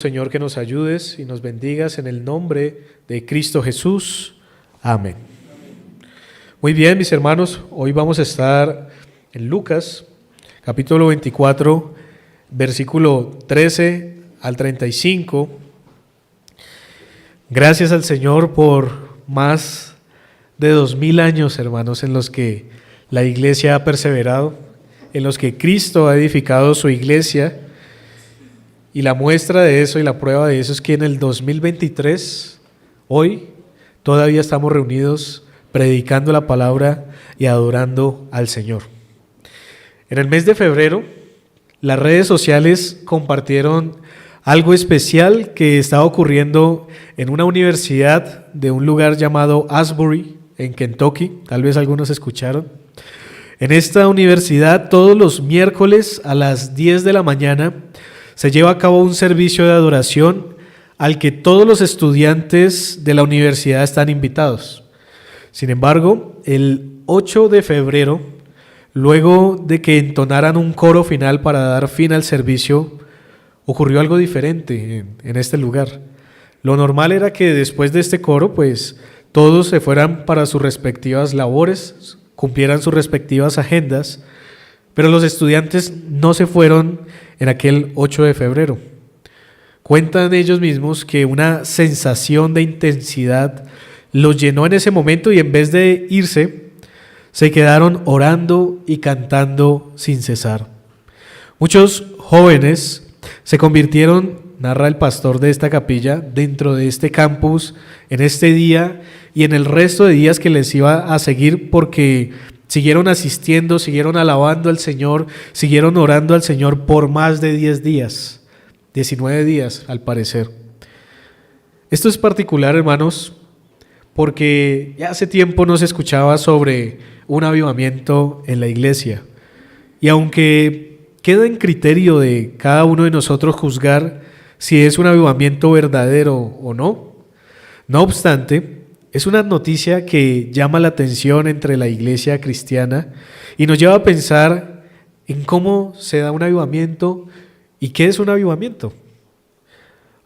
Señor, que nos ayudes y nos bendigas en el nombre de Cristo Jesús. Amén. Muy bien, mis hermanos, hoy vamos a estar en Lucas, capítulo 24, versículo 13 al 35. Gracias al Señor por más de 2000 años, hermanos, en los que la iglesia ha perseverado, en los que Cristo ha edificado su iglesia. Y la muestra de eso y la prueba de eso es que en el 2023, hoy, todavía estamos reunidos predicando la palabra y adorando al Señor. En el mes de febrero, las redes sociales compartieron algo especial que estaba ocurriendo en una universidad de un lugar llamado Asbury, en Kentucky. Tal vez algunos escucharon. En esta universidad, todos los miércoles a las 10 de la mañana, se lleva a cabo un servicio de adoración al que todos los estudiantes de la universidad están invitados. Sin embargo, el 8 de febrero, luego de que entonaran un coro final para dar fin al servicio, ocurrió algo diferente en este lugar. Lo normal era que después de este coro, pues todos se fueran para sus respectivas labores, cumplieran sus respectivas agendas, pero los estudiantes no se fueron en aquel 8 de febrero. Cuentan ellos mismos que una sensación de intensidad los llenó en ese momento y en vez de irse, se quedaron orando y cantando sin cesar. Muchos jóvenes se convirtieron, narra el pastor de esta capilla, dentro de este campus, en este día y en el resto de días que les iba a seguir, porque siguieron asistiendo, siguieron alabando al Señor, siguieron orando al Señor por más de 10 días, 19 días al parecer. Esto es particular, hermanos, porque ya hace tiempo no se escuchaba sobre un avivamiento en la iglesia. Y aunque queda en criterio de cada uno de nosotros juzgar si es un avivamiento verdadero o no, no obstante, es una noticia que llama la atención entre la iglesia cristiana y nos lleva a pensar en cómo se da un avivamiento y qué es un avivamiento.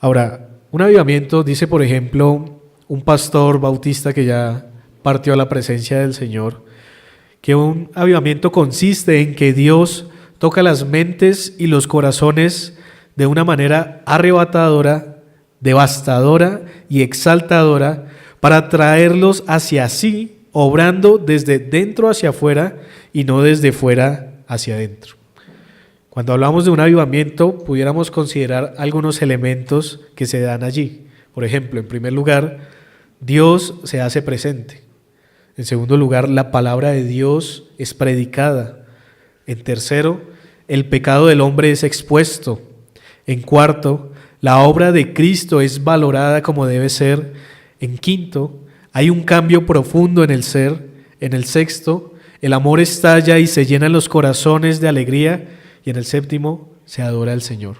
Ahora, un avivamiento, dice por ejemplo un pastor bautista que ya partió a la presencia del Señor, que un avivamiento consiste en que Dios toca las mentes y los corazones de una manera arrebatadora, devastadora y exaltadora, para traerlos hacia sí, obrando desde dentro hacia afuera y no desde fuera hacia adentro. Cuando hablamos de un avivamiento, pudiéramos considerar algunos elementos que se dan allí. Por ejemplo, en primer lugar, Dios se hace presente. En segundo lugar, la palabra de Dios es predicada. En tercero, el pecado del hombre es expuesto. En cuarto, la obra de Cristo es valorada como debe ser. En quinto, hay un cambio profundo en el ser. En el sexto, el amor estalla y se llenan los corazones de alegría. Y en el séptimo, se adora al Señor.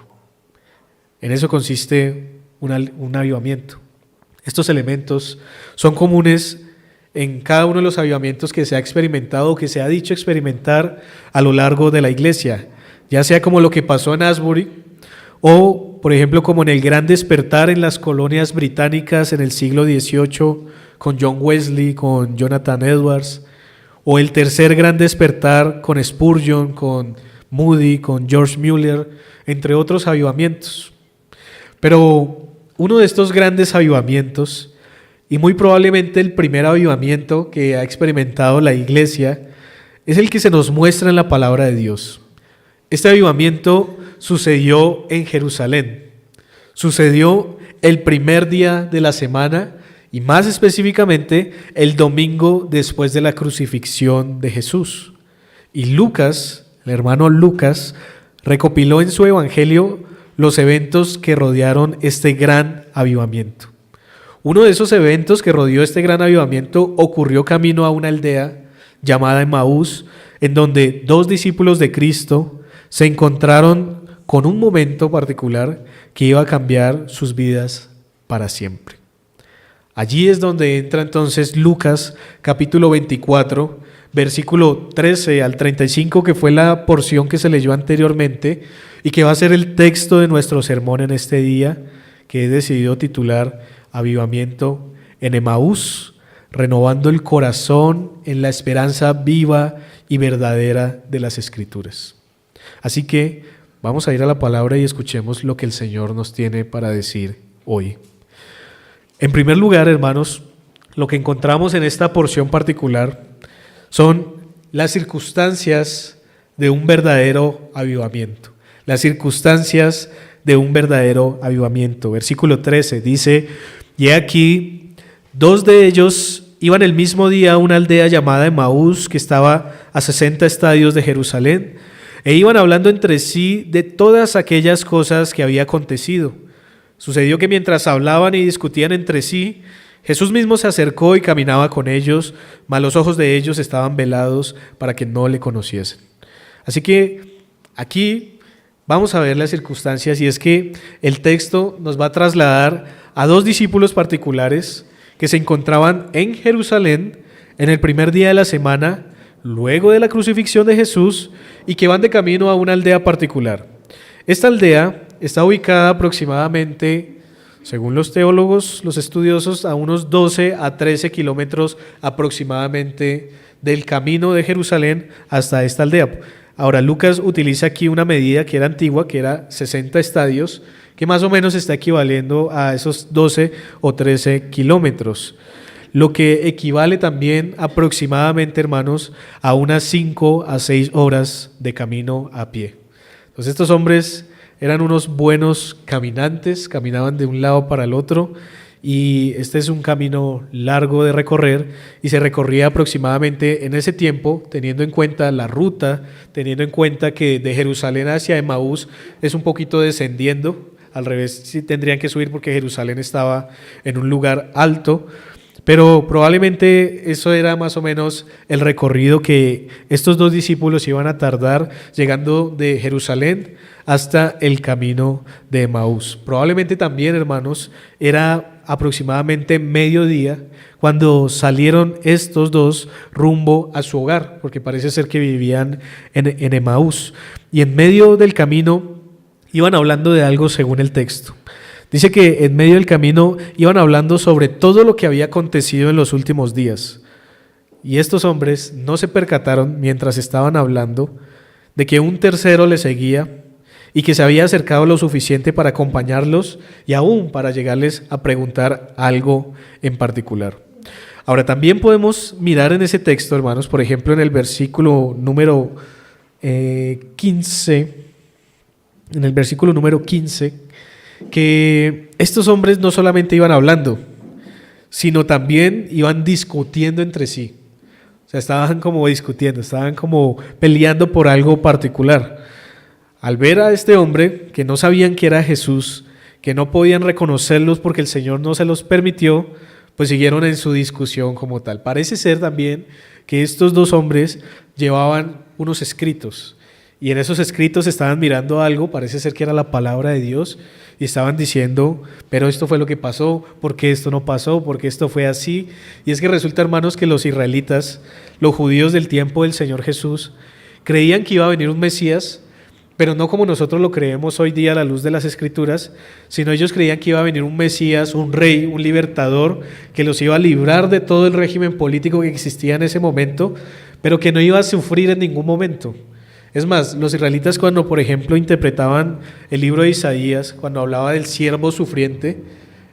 En eso consiste un avivamiento. Estos elementos son comunes en cada uno de los avivamientos que se ha experimentado o que se ha dicho experimentar a lo largo de la iglesia, ya sea como lo que pasó en Asbury o, por ejemplo, como en el gran despertar en las colonias británicas en el siglo XVIII con John Wesley, con Jonathan Edwards, o el tercer gran despertar con Spurgeon, con Moody, con George Mueller, entre otros avivamientos. Pero uno de estos grandes avivamientos, y muy probablemente el primer avivamiento que ha experimentado la iglesia, es el que se nos muestra en la palabra de Dios. Este avivamiento sucedió en Jerusalén. Sucedió el primer día de la semana y más específicamente el domingo después de la crucifixión de Jesús. Y Lucas, el hermano Lucas, recopiló en su evangelio los eventos que rodearon este gran avivamiento. Uno de esos eventos que rodeó este gran avivamiento ocurrió camino a una aldea llamada Emaús, en donde dos discípulos de Cristo se encontraron con un momento particular que iba a cambiar sus vidas para siempre. Allí es donde entra entonces Lucas capítulo 24, versículo 13 al 35, que fue la porción que se leyó anteriormente, y que va a ser el texto de nuestro sermón en este día, que he decidido titular Avivamiento en Emaús, renovando el corazón en la esperanza viva y verdadera de las Escrituras. Así que vamos a ir a la palabra y escuchemos lo que el Señor nos tiene para decir hoy. En primer lugar, hermanos, lo que encontramos en esta porción particular son las circunstancias de un verdadero avivamiento. Las circunstancias de un verdadero avivamiento. Versículo 13 dice: y he aquí, 2 de ellos iban el mismo día a una aldea llamada Emaús, que estaba a 60 estadios de Jerusalén, e iban hablando entre sí de todas aquellas cosas que había acontecido. Sucedió que mientras hablaban y discutían entre sí, Jesús mismo se acercó y caminaba con ellos, mas los ojos de ellos estaban velados para que no le conociesen. Así que aquí vamos a ver las circunstancias, y es que el texto nos va a trasladar a 2 discípulos particulares que se encontraban en Jerusalén en el primer día de la semana, luego de la crucifixión de Jesús, y que van de camino a una aldea particular. Esta aldea está ubicada aproximadamente, según los teólogos, los estudiosos, a unos 12 a 13 kilómetros aproximadamente del camino de Jerusalén hasta esta aldea. Ahora, Lucas utiliza aquí una medida que era antigua, que era 60 estadios, que más o menos está equivaliendo a esos 12 o 13 kilómetros, lo que equivale también aproximadamente, hermanos, a unas 5 a 6 horas de camino a pie. Entonces estos hombres eran unos buenos caminantes, caminaban de un lado para el otro, y este es un camino largo de recorrer, y se recorría aproximadamente en ese tiempo, teniendo en cuenta la ruta, teniendo en cuenta que de Jerusalén hacia Emaús es un poquito descendiendo, al revés sí tendrían que subir porque Jerusalén estaba en un lugar alto, pero probablemente eso era más o menos el recorrido que estos 2 discípulos iban a tardar llegando de Jerusalén hasta el camino de Emaús. Probablemente también, hermanos, era aproximadamente mediodía cuando salieron estos 2 rumbo a su hogar, porque parece ser que vivían en Emaús. Y en medio del camino iban hablando de algo según el texto. Dice que en medio del camino iban hablando sobre todo lo que había acontecido en los últimos días. Y estos hombres no se percataron mientras estaban hablando de que un tercero les seguía y que se había acercado lo suficiente para acompañarlos y aún para llegarles a preguntar algo en particular. Ahora, también podemos mirar en ese texto, hermanos, por ejemplo, en el versículo número 15, que estos hombres no solamente iban hablando, sino también iban discutiendo entre sí. O sea, estaban como discutiendo, estaban como peleando por algo particular. Al ver a este hombre, que no sabían que era Jesús, que no podían reconocerlos porque el Señor no se los permitió, pues siguieron en su discusión como tal. Parece ser también que estos 2 hombres llevaban unos escritos, y en esos escritos estaban mirando algo, parece ser que era la palabra de Dios, y estaban diciendo: pero esto fue lo que pasó, ¿por qué esto no pasó? ¿Por qué esto fue así? Y es que resulta, hermanos, que los israelitas, los judíos del tiempo del Señor Jesús, creían que iba a venir un Mesías, pero no como nosotros lo creemos hoy día a la luz de las Escrituras, sino ellos creían que iba a venir un Mesías, un rey, un libertador, que los iba a librar de todo el régimen político que existía en ese momento, pero que no iba a sufrir en ningún momento. Es más, los israelitas, cuando por ejemplo interpretaban el libro de Isaías, cuando hablaba del siervo sufriente,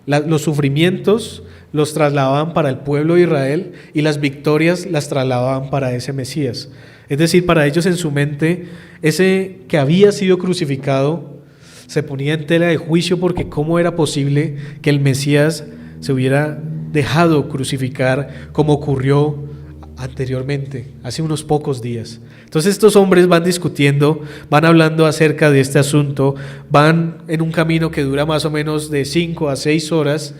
los sufrimientos los trasladaban para el pueblo de Israel y las victorias las trasladaban para ese Mesías. Es decir, para ellos en su mente, ese que había sido crucificado se ponía en tela de juicio, porque cómo era posible que el Mesías se hubiera dejado crucificar como ocurrió anteriormente, hace unos pocos días. Entonces estos hombres van discutiendo, van hablando acerca de este asunto, van en un camino que dura más o menos de 5 a 6 horas,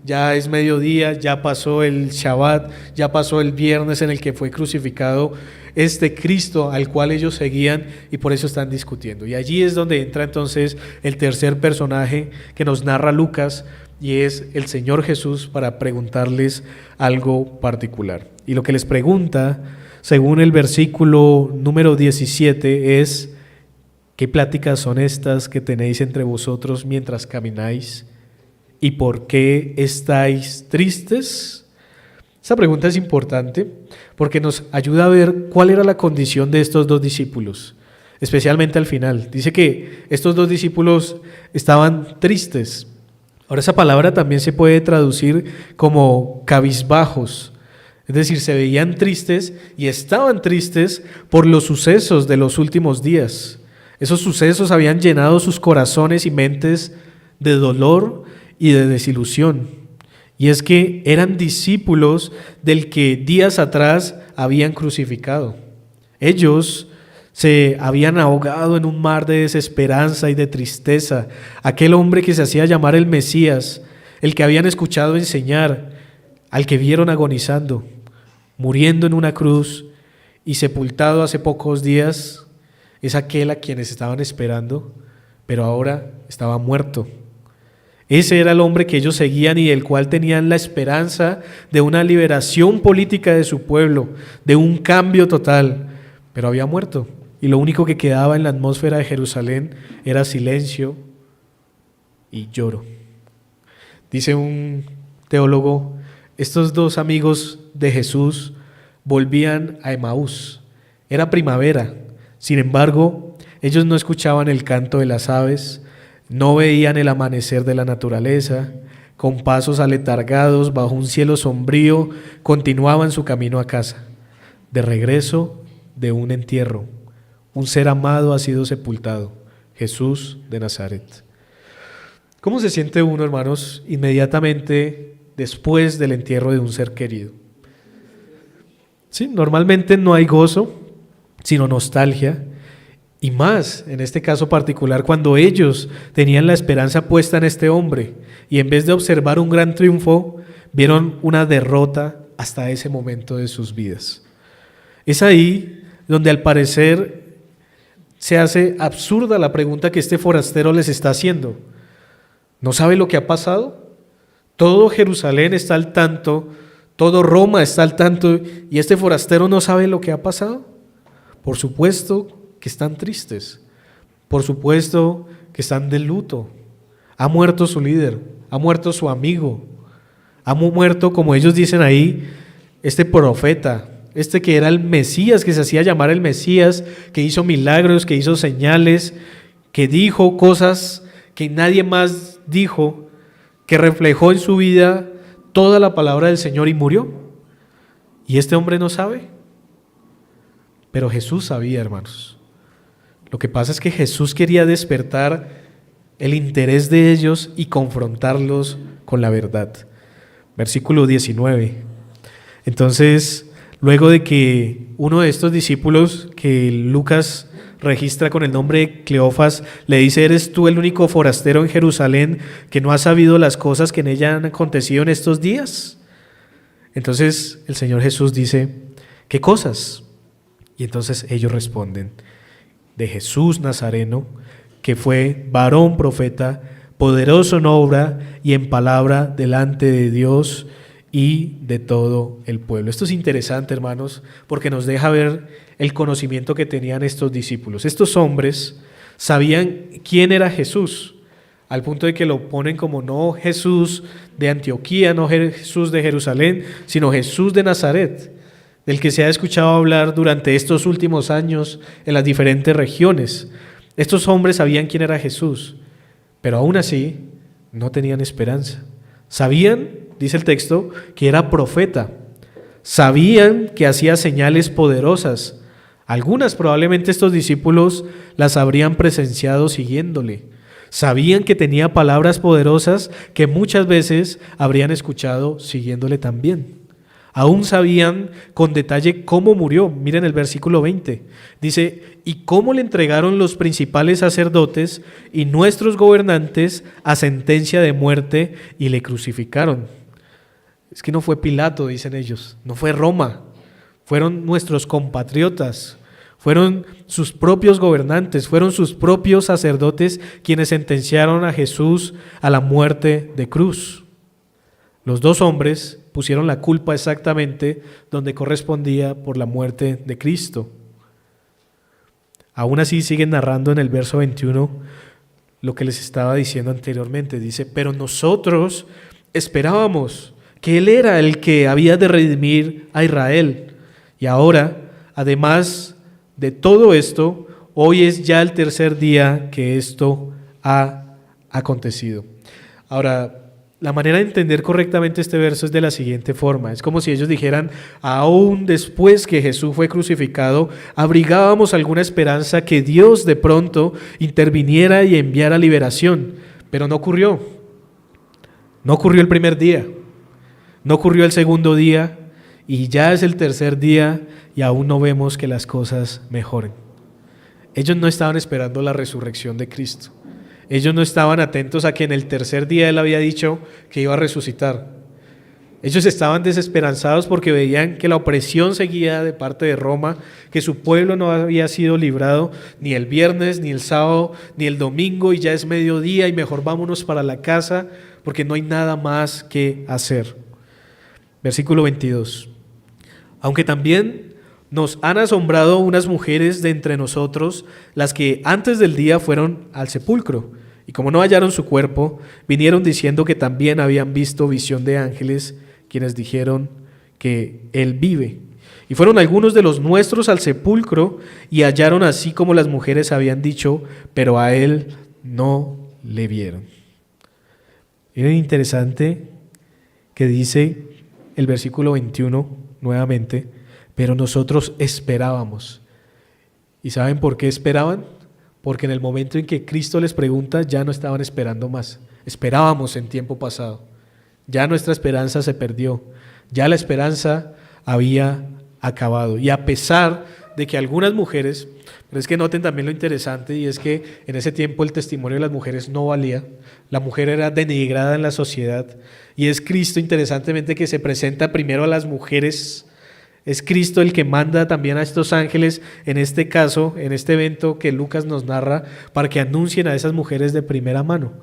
ya es mediodía, ya pasó el Shabbat, ya pasó el viernes en el que fue crucificado este Cristo al cual ellos seguían, y por eso están discutiendo. Y allí es donde entra entonces el tercer personaje que nos narra Lucas, y es el Señor Jesús, para preguntarles algo particular. Y lo que les pregunta, según el versículo número 17, es: ¿Qué pláticas son estas que tenéis entre vosotros mientras camináis? ¿Y por qué estáis tristes? Esta pregunta es importante porque nos ayuda a ver cuál era la condición de estos dos discípulos, especialmente al final. Dice que estos dos discípulos estaban tristes. Ahora, esa palabra también se puede traducir como cabizbajos, es decir, se veían tristes y estaban tristes por los sucesos de los últimos días. Esos sucesos habían llenado sus corazones y mentes de dolor y de desilusión. Y es que eran discípulos del que días atrás habían crucificado. Ellos se habían ahogado en un mar de desesperanza y de tristeza. Aquel hombre que se hacía llamar el Mesías, el que habían escuchado enseñar, al que vieron agonizando, muriendo en una cruz y sepultado hace pocos días, es aquel a quienes estaban esperando, pero ahora estaba muerto. Ese era el hombre que ellos seguían y del cual tenían la esperanza de una liberación política de su pueblo, de un cambio total, pero había muerto. Y lo único que quedaba en la atmósfera de Jerusalén era silencio y lloro. Dice un teólogo, estos dos amigos de Jesús volvían a Emaús. Era primavera, sin embargo, ellos no escuchaban el canto de las aves, no veían el amanecer de la naturaleza, con pasos aletargados bajo un cielo sombrío, continuaban su camino a casa, de regreso de un entierro. Un ser amado ha sido sepultado, Jesús de Nazaret. ¿Cómo se siente uno, hermanos, inmediatamente después del entierro de un ser querido? Sí, normalmente no hay gozo, sino nostalgia, y más en este caso particular cuando ellos tenían la esperanza puesta en este hombre y en vez de observar un gran triunfo, vieron una derrota hasta ese momento de sus vidas. Es ahí donde al parecer se hace absurda la pregunta que este forastero les está haciendo. ¿No sabe lo que ha pasado? Todo Jerusalén está al tanto, todo Roma está al tanto, y este forastero no sabe lo que ha pasado. Por supuesto que están tristes, por supuesto que están de luto. Ha muerto su líder, ha muerto su amigo, ha muerto, como ellos dicen ahí, este profeta, este que era el Mesías, que se hacía llamar el Mesías, que hizo milagros, que hizo señales, que dijo cosas que nadie más dijo, que reflejó en su vida toda la palabra del Señor y murió. Y este hombre no sabe, pero Jesús sabía, hermanos. Lo que pasa es que Jesús quería despertar el interés de ellos y confrontarlos con la verdad. Versículo 19. Entonces, luego de que uno de estos discípulos que Lucas registra con el nombre de Cleofas le dice: ¿eres tú el único forastero en Jerusalén que no ha sabido las cosas que en ella han acontecido en estos días? Entonces el Señor Jesús dice: ¿qué cosas? Y entonces ellos responden: de Jesús Nazareno, que fue varón profeta, poderoso en obra y en palabra delante de Dios y de todo el pueblo. Esto es interesante, hermanos, porque nos deja ver el conocimiento que tenían estos discípulos. Estos hombres sabían quién era Jesús, al punto de que lo ponen como no Jesús de Antioquía, no Jesús de Jerusalén, sino Jesús de Nazaret, del que se ha escuchado hablar durante estos últimos años en las diferentes regiones. Estos hombres sabían quién era Jesús, pero aún así no tenían esperanza. Sabían, dice el texto, que era profeta. Sabían que hacía señales poderosas. Algunas probablemente estos discípulos las habrían presenciado siguiéndole. Sabían que tenía palabras poderosas que muchas veces habrían escuchado siguiéndole también. Aún sabían con detalle cómo murió. Miren el versículo 20. Dice: y cómo le entregaron los principales sacerdotes y nuestros gobernantes a sentencia de muerte y le crucificaron. Es que no fue Pilato, dicen ellos, no fue Roma, fueron nuestros compatriotas, fueron sus propios gobernantes, fueron sus propios sacerdotes quienes sentenciaron a Jesús a la muerte de cruz. Los dos hombres pusieron la culpa exactamente donde correspondía por la muerte de Cristo. Aún así siguen narrando en el verso 21 lo que les estaba diciendo anteriormente. Dice, pero nosotros esperábamos que Él era el que había de redimir a Israel. Y ahora, además de todo esto, hoy es ya el tercer día que esto ha acontecido. Ahora, la manera de entender correctamente este verso es de la siguiente forma. Es como si ellos dijeran, aún después que Jesús fue crucificado, abrigábamos alguna esperanza que Dios de pronto interviniera y enviara liberación. Pero no ocurrió. No ocurrió el primer día. No ocurrió el segundo día. Y ya es el tercer día y aún no vemos que las cosas mejoren. Ellos no estaban esperando la resurrección de Cristo. Ellos no estaban atentos a que en el tercer día Él había dicho que iba a resucitar. Ellos estaban desesperanzados porque veían que la opresión seguía de parte de Roma, que su pueblo no había sido librado ni el viernes, ni el sábado, ni el domingo, y ya es mediodía y mejor vámonos para la casa porque no hay nada más que hacer. Versículo 22. Aunque también nos han asombrado unas mujeres de entre nosotros, las que antes del día fueron al sepulcro, y como no hallaron su cuerpo, vinieron diciendo que también habían visto visión de ángeles, quienes dijeron que Él vive. Y fueron algunos de los nuestros al sepulcro, y hallaron así como las mujeres habían dicho, pero a Él no le vieron. Miren, interesante que dice el versículo 21 nuevamente, pero nosotros esperábamos. ¿Y saben por qué esperaban? Porque en el momento en que Cristo les pregunta, ya no estaban esperando más. Esperábamos en tiempo pasado. Ya nuestra esperanza se perdió. Ya la esperanza había acabado. Y a pesar de que algunas mujeres, pero es que noten también lo interesante, y es que en ese tiempo el testimonio de las mujeres no valía. La mujer era denigrada en la sociedad. Y es Cristo, interesantemente, que se presenta primero a las mujeres. Es Cristo el que manda también a estos ángeles, en este caso, en este evento que Lucas nos narra, para que anuncien a esas mujeres de primera mano,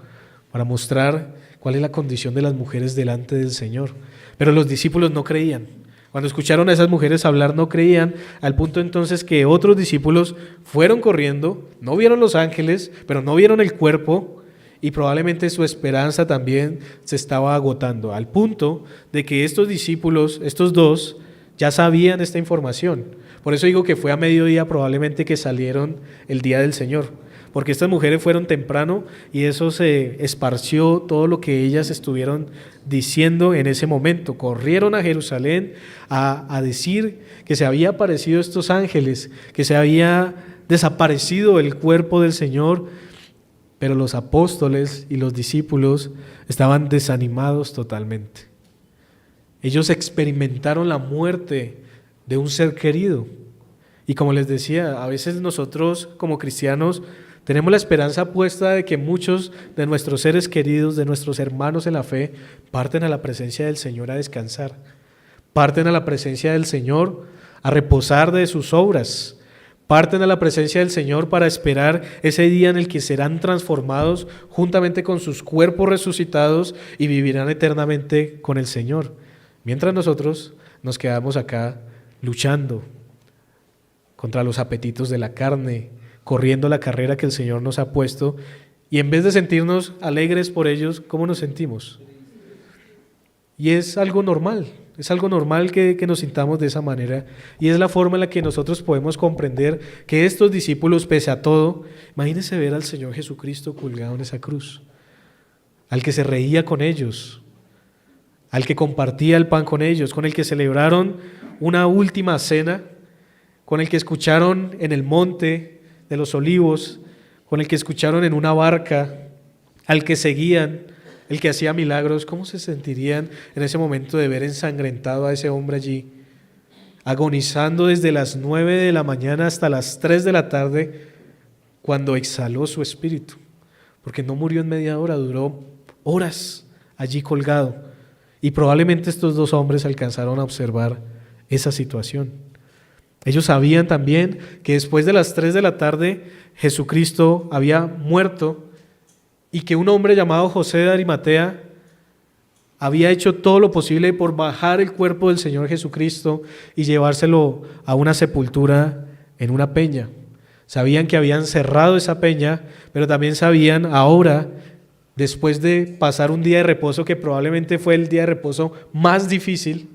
para mostrar cuál es la condición de las mujeres delante del Señor. Pero los discípulos no creían. Cuando escucharon a esas mujeres hablar, no creían, al punto entonces que otros discípulos fueron corriendo, no vieron los ángeles, pero no vieron el cuerpo, y probablemente su esperanza también se estaba agotando, al punto de que estos discípulos, estos dos, ya sabían esta información. Por eso digo que fue a mediodía probablemente que salieron el día del Señor, porque estas mujeres fueron temprano y eso se esparció todo lo que ellas estuvieron diciendo en ese momento. Corrieron a Jerusalén a decir que se había aparecido estos ángeles, que se había desaparecido el cuerpo del Señor, pero los apóstoles y los discípulos estaban desanimados totalmente. Ellos experimentaron la muerte de un ser querido. Y como les decía, a veces nosotros como cristianos tenemos la esperanza puesta de que muchos de nuestros seres queridos, de nuestros hermanos en la fe, parten a la presencia del Señor a descansar. Parten a la presencia del Señor a reposar de sus obras. Parten a la presencia del Señor para esperar ese día en el que serán transformados juntamente con sus cuerpos resucitados y vivirán eternamente con el Señor. Mientras nosotros nos quedamos acá luchando contra los apetitos de la carne, corriendo la carrera que el Señor nos ha puesto, y en vez de sentirnos alegres por ellos, ¿cómo nos sentimos? Y es algo normal que nos sintamos de esa manera, y es la forma en la que nosotros podemos comprender que estos discípulos, pese a todo, imagínense ver al Señor Jesucristo colgado en esa cruz, al que se reía con ellos, al que compartía el pan con ellos, con el que celebraron una última cena, con el que escucharon en el monte de los olivos, con el que escucharon en una barca, al que seguían, el que hacía milagros. ¿Cómo se sentirían en ese momento de ver ensangrentado a ese hombre allí, agonizando desde las 9 de la mañana hasta las 3 de la tarde, cuando exhaló su espíritu? Porque no murió en media hora, duró horas allí colgado. Y probablemente estos dos hombres alcanzaron a observar esa situación. Ellos sabían también que después de las 3 de la tarde Jesucristo había muerto y que un hombre llamado José de Arimatea había hecho todo lo posible por bajar el cuerpo del Señor Jesucristo y llevárselo a una sepultura en una peña. Sabían que habían cerrado esa peña, pero también sabían ahora, después de pasar un día de reposo que probablemente fue el día de reposo más difícil,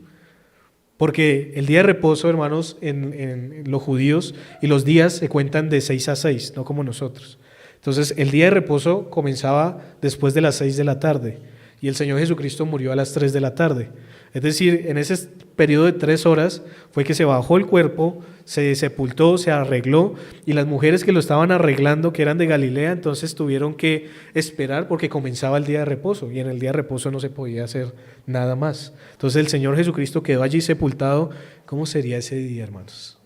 porque el día de reposo, hermanos, en los judíos y los días se cuentan de 6 a 6, no como nosotros. Entonces, el día de reposo comenzaba después de las 6 de la tarde y el Señor Jesucristo murió a las 3 de la tarde. Es decir, en ese periodo de 3 horas fue que se bajó el cuerpo, se sepultó, se arregló, y las mujeres que lo estaban arreglando, que eran de Galilea, entonces tuvieron que esperar porque comenzaba el día de reposo, y en el día de reposo no se podía hacer nada más. Entonces el Señor Jesucristo quedó allí sepultado. ¿Cómo sería ese día, hermanos?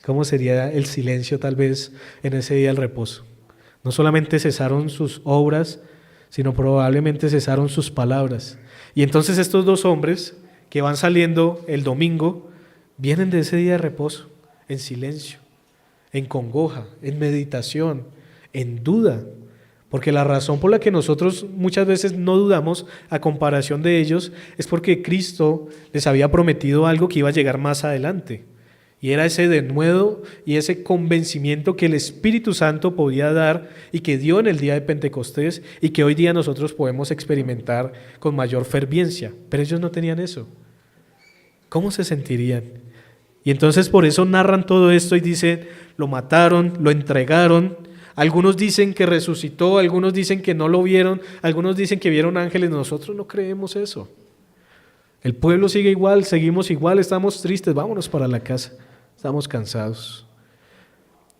¿Cómo sería el silencio tal vez en ese día del reposo? No solamente cesaron sus obras, sino probablemente cesaron sus palabras. Y entonces estos dos hombres que van saliendo el domingo, vienen de ese día de reposo, en silencio, en congoja, en meditación, en duda. Porque la razón por la que nosotros muchas veces no dudamos a comparación de ellos es porque Cristo les había prometido algo que iba a llegar más adelante. Y era ese denuedo y ese convencimiento que el Espíritu Santo podía dar y que dio en el día de Pentecostés y que hoy día nosotros podemos experimentar con mayor ferviencia. Pero ellos no tenían eso. ¿Cómo se sentirían? Y entonces por eso narran todo esto y dicen, lo mataron, lo entregaron. Algunos dicen que resucitó, algunos dicen que no lo vieron, algunos dicen que vieron ángeles. Nosotros no creemos eso. El pueblo sigue igual, seguimos igual, estamos tristes, vámonos para la casa, estamos cansados.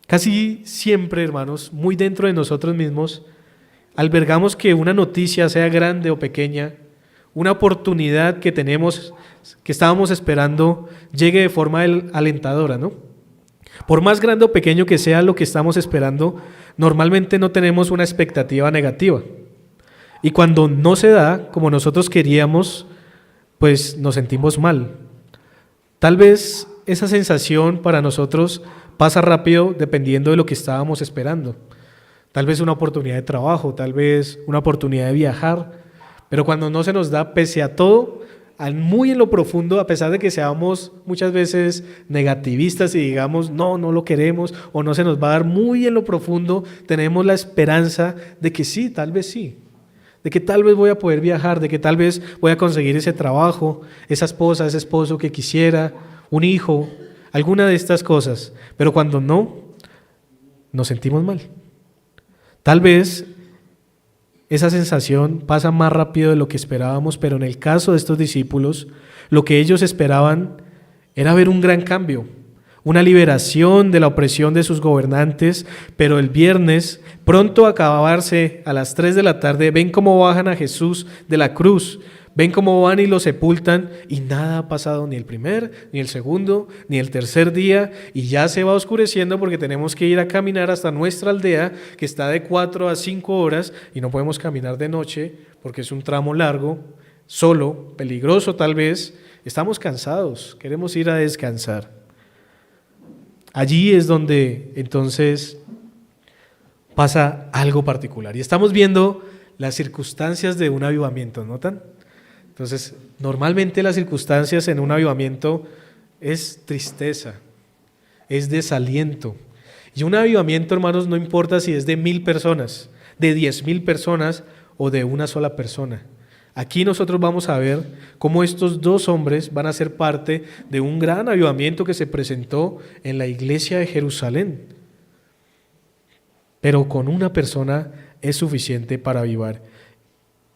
Casi siempre, hermanos, muy dentro de nosotros mismos, albergamos que una noticia, sea grande o pequeña, una oportunidad que tenemos, que estábamos esperando, llegue de forma alentadora, ¿no? Por más grande o pequeño que sea lo que estamos esperando, normalmente no tenemos una expectativa negativa. Y cuando no se da como nosotros queríamos, pues nos sentimos mal. Tal vez esa sensación para nosotros pasa rápido dependiendo de lo que estábamos esperando. Tal vez una oportunidad de trabajo, tal vez una oportunidad de viajar, pero cuando no se nos da, pese a todo, muy en lo profundo, a pesar de que seamos muchas veces negativistas y digamos no lo queremos o no se nos va a dar, muy en lo profundo tenemos la esperanza de que sí, de que tal vez voy a poder viajar, de que tal vez voy a conseguir ese trabajo, esa esposa, ese esposo que quisiera, un hijo, alguna de estas cosas. Pero cuando no, nos sentimos mal. Tal vez esa sensación pasa más rápido de lo que esperábamos, pero en el caso de estos discípulos, lo que ellos esperaban era ver un gran cambio, una liberación de la opresión de sus gobernantes, pero el viernes, pronto a acabarse a las 3 de la tarde, ven cómo bajan a Jesús de la cruz, ven cómo van y lo sepultan y nada ha pasado ni el primer, ni el segundo, ni el tercer día y ya se va oscureciendo porque tenemos que ir a caminar hasta nuestra aldea que está de 4 a 5 horas y no podemos caminar de noche porque es un tramo largo, solo, peligroso tal vez, estamos cansados, queremos ir a descansar. Allí es donde entonces pasa algo particular y estamos viendo las circunstancias de un avivamiento, ¿notan? Entonces, normalmente las circunstancias en un avivamiento es tristeza, es desaliento. Y un avivamiento, hermanos, no importa si es de 1,000 personas, de 10,000 personas o de una sola persona. Aquí nosotros vamos a ver cómo estos dos hombres van a ser parte de un gran avivamiento que se presentó en la iglesia de Jerusalén. Pero con una persona es suficiente para avivar.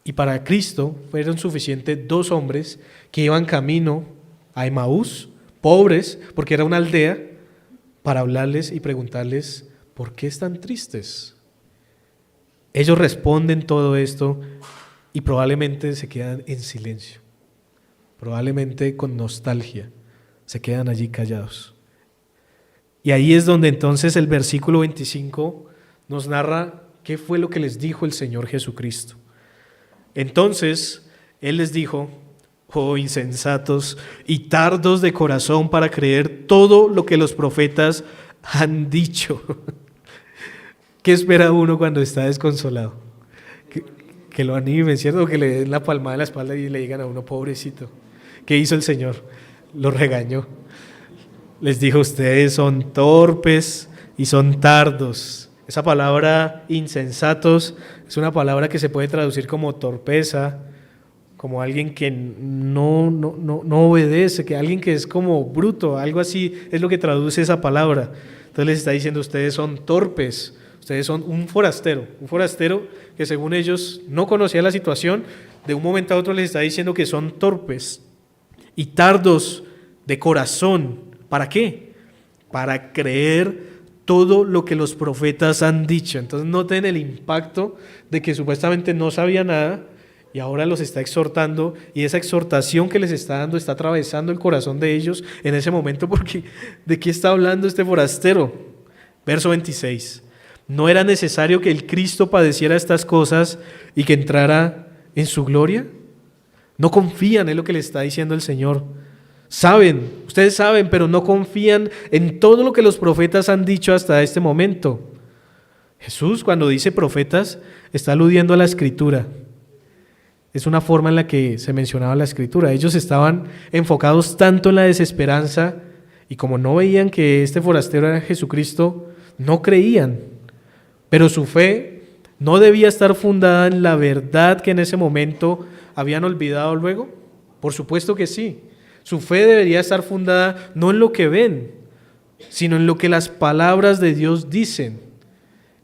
Y para Cristo fueron suficientes 2 hombres que iban camino a Emaús, pobres, porque era una aldea, para hablarles y preguntarles, ¿por qué están tristes? Ellos responden todo esto y probablemente se quedan en silencio, probablemente con nostalgia, se quedan allí callados. Y ahí es donde entonces el versículo 25 nos narra qué fue lo que les dijo el Señor Jesucristo. Entonces Él les dijo, oh insensatos y tardos de corazón para creer todo lo que los profetas han dicho. ¿Qué espera uno cuando está desconsolado? Que lo animen, ¿cierto? Que le den la palmada en la espalda y le digan a uno, pobrecito. ¿Qué hizo el Señor? Lo regañó. Les dijo, ustedes son torpes y son tardos. Esa palabra insensatos es una palabra que se puede traducir como torpeza, como alguien que no obedece, que alguien que es como bruto, algo así es lo que traduce esa palabra. Entonces les está diciendo, ustedes son torpes, ustedes son un forastero que según ellos no conocía la situación, de un momento a otro les está diciendo que son torpes y tardos de corazón. ¿Para qué? Para creer todo lo que los profetas han dicho. Entonces noten el impacto de que supuestamente no sabía nada y ahora los está exhortando, y esa exhortación que les está dando está atravesando el corazón de ellos en ese momento, porque ¿de qué está hablando este forastero? Verso 26. ¿No era necesario que el Cristo padeciera estas cosas y que entrara en su gloria? No confían en lo que le está diciendo el Señor. Ustedes saben, pero no confían en todo lo que los profetas han dicho hasta este momento. Jesús, cuando dice profetas, está aludiendo a la Escritura. Es una forma en la que se mencionaba la Escritura. Ellos estaban enfocados tanto en la desesperanza y como no veían que este forastero era Jesucristo, no creían. Pero su fe no debía estar fundada en la verdad que en ese momento habían olvidado luego. Por supuesto que sí. Su fe debería estar fundada no en lo que ven, sino en lo que las palabras de Dios dicen.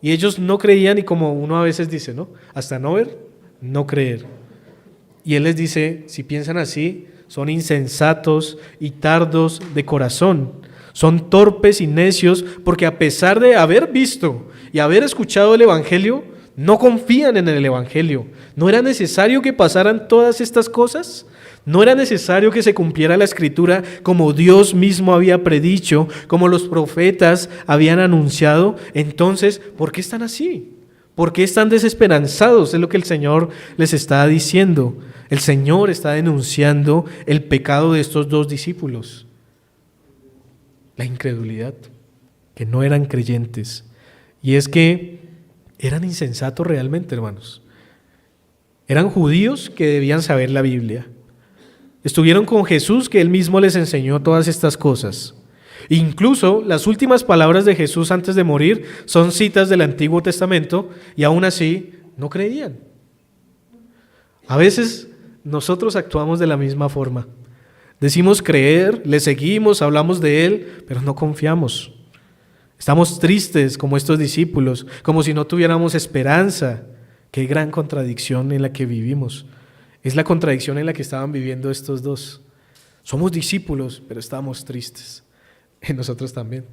Y ellos no creían, y como uno a veces dice, ¿no? Hasta no ver, no creer. Y Él les dice, si piensan así, son insensatos y tardos de corazón. Son torpes y necios porque a pesar de haber visto y haber escuchado el Evangelio, no confían en el Evangelio. ¿No era necesario que pasaran todas estas cosas? ¿No era necesario que se cumpliera la Escritura como Dios mismo había predicho, como los profetas habían anunciado? Entonces, ¿por qué están así? ¿Por qué están desesperanzados? Es lo que el Señor les está diciendo. El Señor está denunciando el pecado de estos dos discípulos. La incredulidad, que no eran creyentes. Y es que eran insensatos realmente, hermanos. Eran judíos que debían saber la Biblia. Estuvieron con Jesús, que Él mismo les enseñó todas estas cosas. Incluso las últimas palabras de Jesús antes de morir son citas del Antiguo Testamento y aún así no creían. A veces nosotros actuamos de la misma forma. Decimos creer, le seguimos, hablamos de Él, pero no confiamos. Estamos tristes como estos discípulos, como si no tuviéramos esperanza. Qué gran contradicción en la que vivimos. Es la contradicción en la que estaban viviendo estos dos. Somos discípulos, pero estamos tristes. Y nosotros también.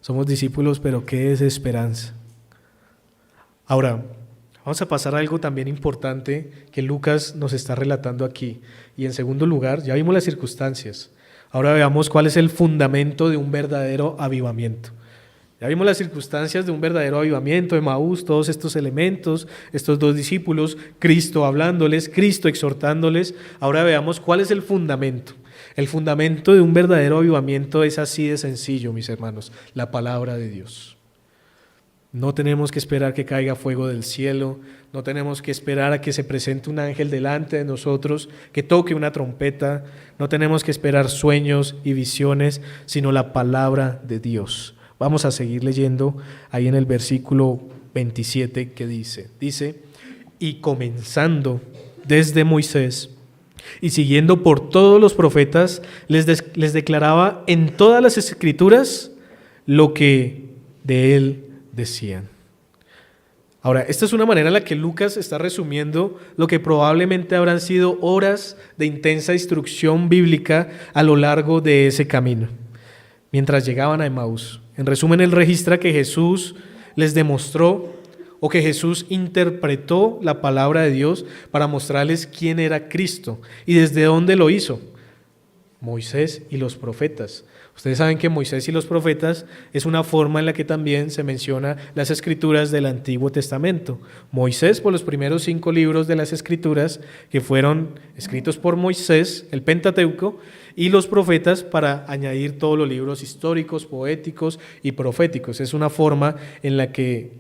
Somos discípulos, pero qué desesperanza. Ahora, vamos a pasar a algo también importante que Lucas nos está relatando aquí. Y en segundo lugar, ya vimos las circunstancias. Ahora veamos cuál es el fundamento de un verdadero avivamiento. Ya vimos las circunstancias de un verdadero avivamiento, Emaús, todos estos elementos, estos dos discípulos, Cristo hablándoles, Cristo exhortándoles. Ahora veamos cuál es el fundamento. El fundamento de un verdadero avivamiento es así de sencillo, mis hermanos, la palabra de Dios. No tenemos que esperar que caiga fuego del cielo, no tenemos que esperar a que se presente un ángel delante de nosotros, que toque una trompeta, no tenemos que esperar sueños y visiones, sino la palabra de Dios. Vamos a seguir leyendo ahí en el versículo 27 que dice, y comenzando desde Moisés y siguiendo por todos los profetas, les declaraba en todas las escrituras lo que de él decían. Ahora, esta es una manera en la que Lucas está resumiendo lo que probablemente habrán sido horas de intensa instrucción bíblica a lo largo de ese camino, mientras llegaban a Emaús. En resumen, él registra que Jesús les demostró o que Jesús interpretó la palabra de Dios para mostrarles quién era Cristo y desde dónde lo hizo. Moisés y los profetas. Ustedes saben que Moisés y los profetas es una forma en la que también se menciona las escrituras del Antiguo Testamento. Moisés por los primeros 5 libros de las escrituras que fueron escritos por Moisés, el Pentateuco, y los profetas para añadir todos los libros históricos, poéticos y proféticos. Es una forma en la que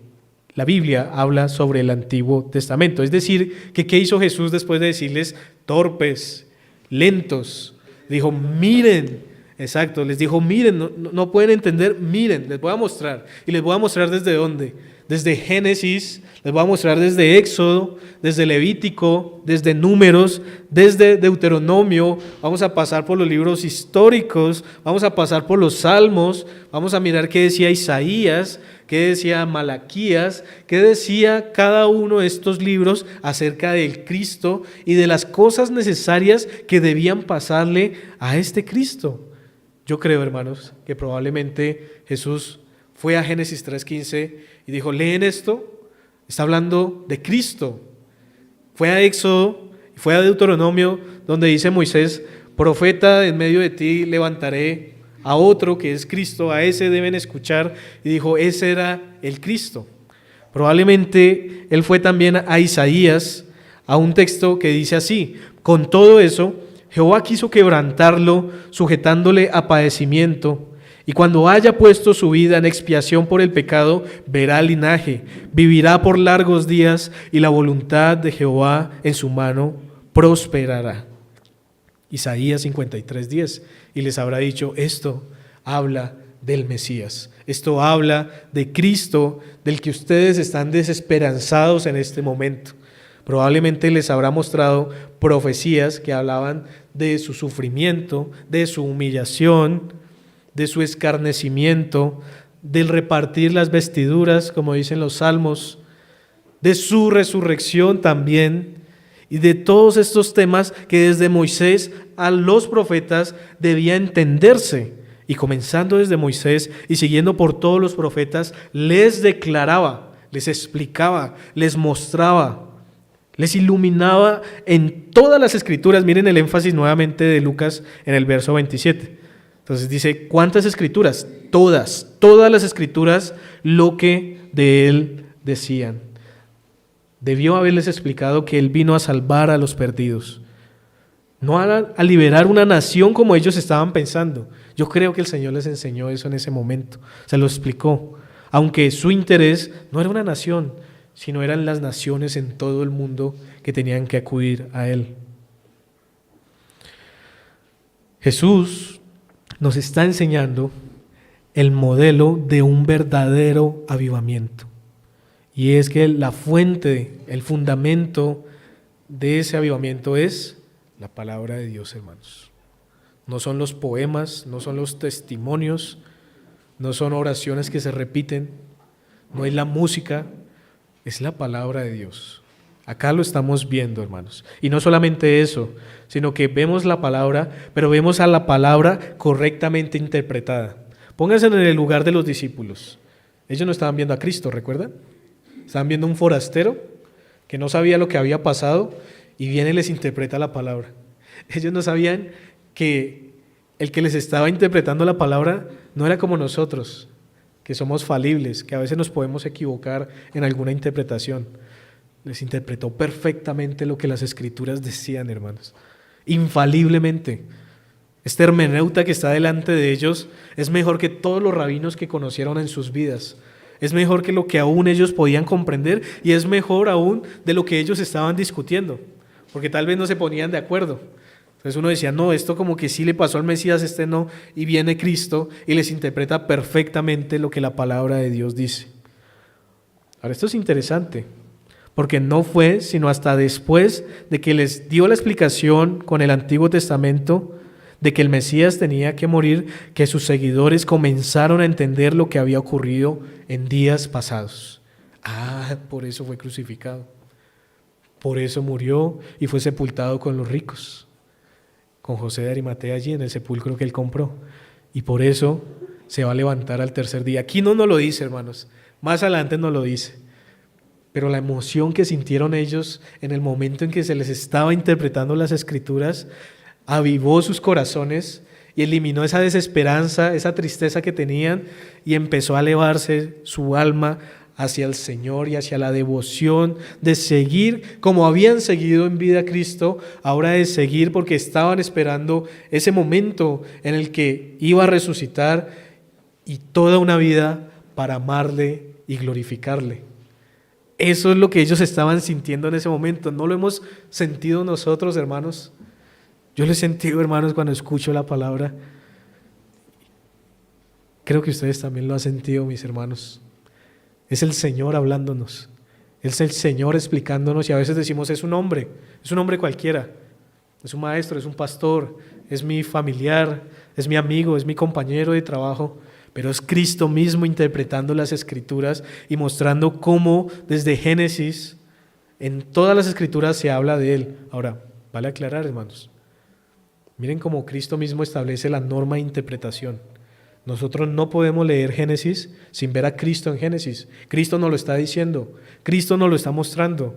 la Biblia habla sobre el Antiguo Testamento. Es decir, que ¿qué hizo Jesús después de decirles torpes, lentos? Dijo, miren, Exacto, les dijo, miren, no pueden entender, miren, les voy a mostrar. Y les voy a mostrar desde dónde. Desde Génesis, les voy a mostrar desde Éxodo, desde Levítico, desde Números, desde Deuteronomio. Vamos a pasar por los libros históricos, vamos a pasar por los Salmos, vamos a mirar qué decía Isaías, qué decía Malaquías, qué decía cada uno de estos libros acerca del Cristo y de las cosas necesarias que debían pasarle a este Cristo. Yo creo, hermanos, que probablemente Jesús fue a Génesis 3:15 y dijo, ¿leen esto? Está hablando de Cristo. Fue a Éxodo, fue a Deuteronomio, donde dice Moisés, profeta en medio de ti levantaré a otro que es Cristo, a ese deben escuchar. Y dijo, ese era el Cristo. Probablemente él fue también a Isaías, a un texto que dice así, con todo eso, Jehová quiso quebrantarlo, sujetándole a padecimiento, y cuando haya puesto su vida en expiación por el pecado, verá linaje, vivirá por largos días, y la voluntad de Jehová en su mano prosperará. Isaías 53:10, y les habrá dicho, esto habla del Mesías, esto habla de Cristo, del que ustedes están desesperanzados en este momento. Probablemente les habrá mostrado profecías que hablaban de su sufrimiento, de su humillación, de su escarnecimiento, del repartir las vestiduras, como dicen los salmos, de su resurrección también, y de todos estos temas que desde Moisés a los profetas debía entenderse. Y comenzando desde Moisés y siguiendo por todos los profetas, les declaraba, les explicaba, les mostraba, les iluminaba en todas las escrituras. Miren el énfasis nuevamente de Lucas en el verso 27. Entonces dice, ¿cuántas escrituras? Todas las escrituras, lo que de él decían. Debió haberles explicado que él vino a salvar a los perdidos, no a liberar una nación como ellos estaban pensando. Yo creo que el Señor les enseñó eso en ese momento, se lo explicó, aunque su interés no era una nación, sino eran las naciones en todo el mundo que tenían que acudir a él. Jesús nos está enseñando el modelo de un verdadero avivamiento. Y es que la fuente, el fundamento de ese avivamiento es la palabra de Dios, hermanos. No son los poemas, no son los testimonios, no son oraciones que se repiten, no es la música, es la palabra de Dios. Acá lo estamos viendo, hermanos. Y no solamente eso, sino que vemos la palabra, pero vemos a la palabra correctamente interpretada. Pónganse en el lugar de los discípulos. Ellos no estaban viendo a Cristo, ¿recuerdan? Estaban viendo a un forastero que no sabía lo que había pasado y viene y les interpreta la palabra. Ellos no sabían que el que les estaba interpretando la palabra no era como nosotros, que somos falibles, que a veces nos podemos equivocar en alguna interpretación. Les interpretó perfectamente lo que las escrituras decían, hermanos, infaliblemente. Este hermeneuta que está delante de ellos es mejor que todos los rabinos que conocieron en sus vidas. Es mejor que lo que aún ellos podían comprender y es mejor aún de lo que ellos estaban discutiendo, porque tal vez no se ponían de acuerdo. Entonces uno decía, no, esto como que sí le pasó al Mesías, este no, y viene Cristo y les interpreta perfectamente lo que la palabra de Dios dice. Ahora esto es interesante, porque no fue sino hasta después de que les dio la explicación con el Antiguo Testamento de que el Mesías tenía que morir, que sus seguidores comenzaron a entender lo que había ocurrido en días pasados. Por eso fue crucificado, por eso murió y fue sepultado con los ricos, con José de Arimatea allí en el sepulcro que él compró, y por eso se va a levantar al tercer día. Aquí no nos lo dice, hermanos, más adelante nos lo dice, pero la emoción que sintieron ellos en el momento en que se les estaba interpretando las escrituras avivó sus corazones y eliminó esa desesperanza, esa tristeza que tenían, y empezó a elevarse su alma hacia el Señor y hacia la devoción de seguir como habían seguido en vida a Cristo, ahora de seguir porque estaban esperando ese momento en el que iba a resucitar, y toda una vida para amarle y glorificarle. Eso es lo que ellos estaban sintiendo en ese momento. ¿No lo hemos sentido nosotros, hermanos? Yo lo he sentido, hermanos, cuando escucho la palabra. Creo que ustedes también lo han sentido, mis hermanos. Es el Señor hablándonos. Es el Señor explicándonos y a veces decimos, es un hombre cualquiera. Es un maestro, es un pastor, es mi familiar, es mi amigo, es mi compañero de trabajo. Pero es Cristo mismo interpretando las Escrituras y mostrando cómo desde Génesis, en todas las Escrituras se habla de Él. Ahora, vale aclarar, hermanos. Miren cómo Cristo mismo establece la norma de interpretación. Nosotros no podemos leer Génesis sin ver a Cristo en Génesis. Cristo nos lo está diciendo, Cristo nos lo está mostrando.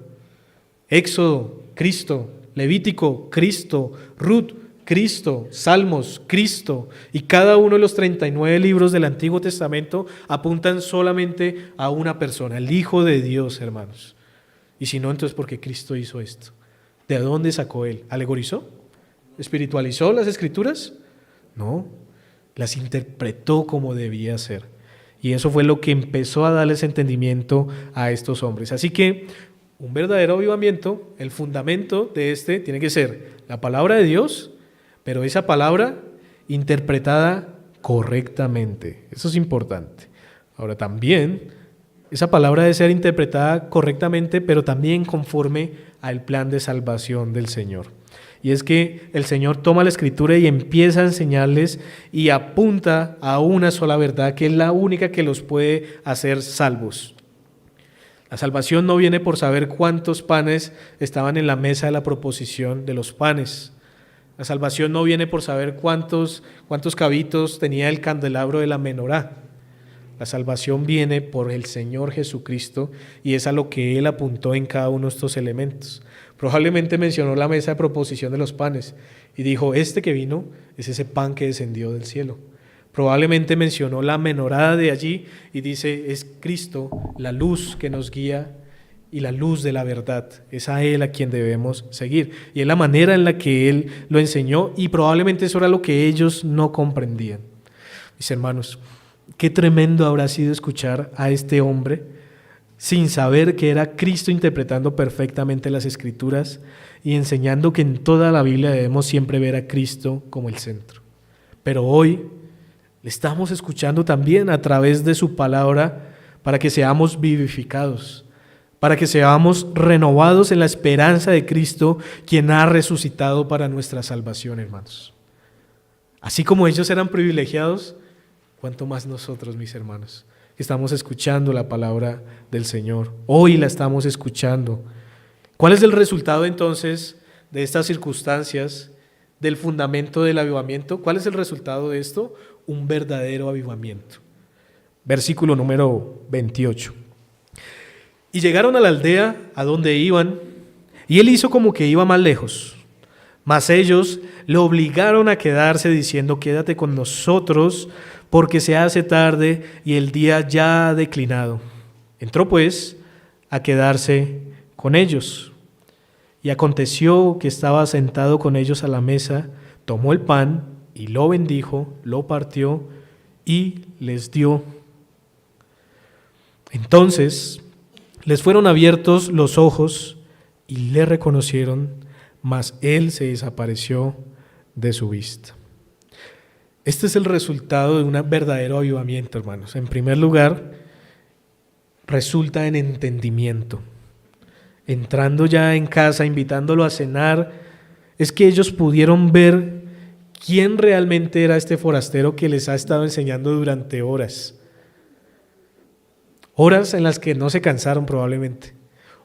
Éxodo, Cristo. Levítico, Cristo. Ruth, Cristo. Salmos, Cristo. Y cada uno de los 39 libros del Antiguo Testamento apuntan solamente a una persona, el Hijo de Dios, hermanos. Y si no, entonces ¿por qué Cristo hizo esto? ¿De dónde sacó Él? ¿Alegorizó? ¿Espiritualizó las Escrituras? No, las interpretó como debía ser. Y eso fue lo que empezó a darles entendimiento a estos hombres. Así que un verdadero avivamiento, el fundamento de este tiene que ser la palabra de Dios, pero esa palabra interpretada correctamente. Eso es importante. Ahora también, esa palabra debe ser interpretada correctamente, pero también conforme al plan de salvación del Señor. Y es que el Señor toma la Escritura y empieza a enseñarles y apunta a una sola verdad, que es la única que los puede hacer salvos. La salvación no viene por saber cuántos panes estaban en la mesa de la proposición de los panes. La salvación no viene por saber cuántos cabitos tenía el candelabro de la menorá. La salvación viene por el Señor Jesucristo y es a lo que Él apuntó en cada uno de estos elementos. Probablemente mencionó la mesa de proposición de los panes y dijo, este que vino es ese pan que descendió del cielo. Probablemente mencionó la menorá de allí y dice, es Cristo la luz que nos guía y la luz de la verdad. Es a Él a quien debemos seguir. Y es la manera en la que Él lo enseñó y probablemente eso era lo que ellos no comprendían. Mis hermanos, qué tremendo habrá sido escuchar a este hombre sin saber que era Cristo interpretando perfectamente las Escrituras y enseñando que en toda la Biblia debemos siempre ver a Cristo como el centro. Pero hoy le estamos escuchando también a través de su palabra para que seamos vivificados, para que seamos renovados en la esperanza de Cristo, quien ha resucitado para nuestra salvación, hermanos. Así como ellos eran privilegiados, ¿cuánto más nosotros, mis hermanos, que estamos escuchando la palabra del Señor? Hoy la estamos escuchando. ¿Cuál es el resultado entonces de estas circunstancias, del fundamento del avivamiento? ¿Cuál es el resultado de esto? Un verdadero avivamiento. Versículo número 28. Y llegaron a la aldea a donde iban, y él hizo como que iba más lejos. Mas ellos le obligaron a quedarse diciendo, quédate con nosotros, porque se hace tarde y el día ya ha declinado. Entró pues a quedarse con ellos. Y aconteció que estaba sentado con ellos a la mesa, tomó el pan y lo bendijo, lo partió y les dio. Entonces les fueron abiertos los ojos y le reconocieron, mas él se desapareció de su vista. Este es el resultado de un verdadero avivamiento, hermanos. En primer lugar, resulta en entendimiento. Entrando ya en casa, invitándolo a cenar, es que ellos pudieron ver quién realmente era este forastero que les ha estado enseñando durante horas. Horas en las que no se cansaron probablemente,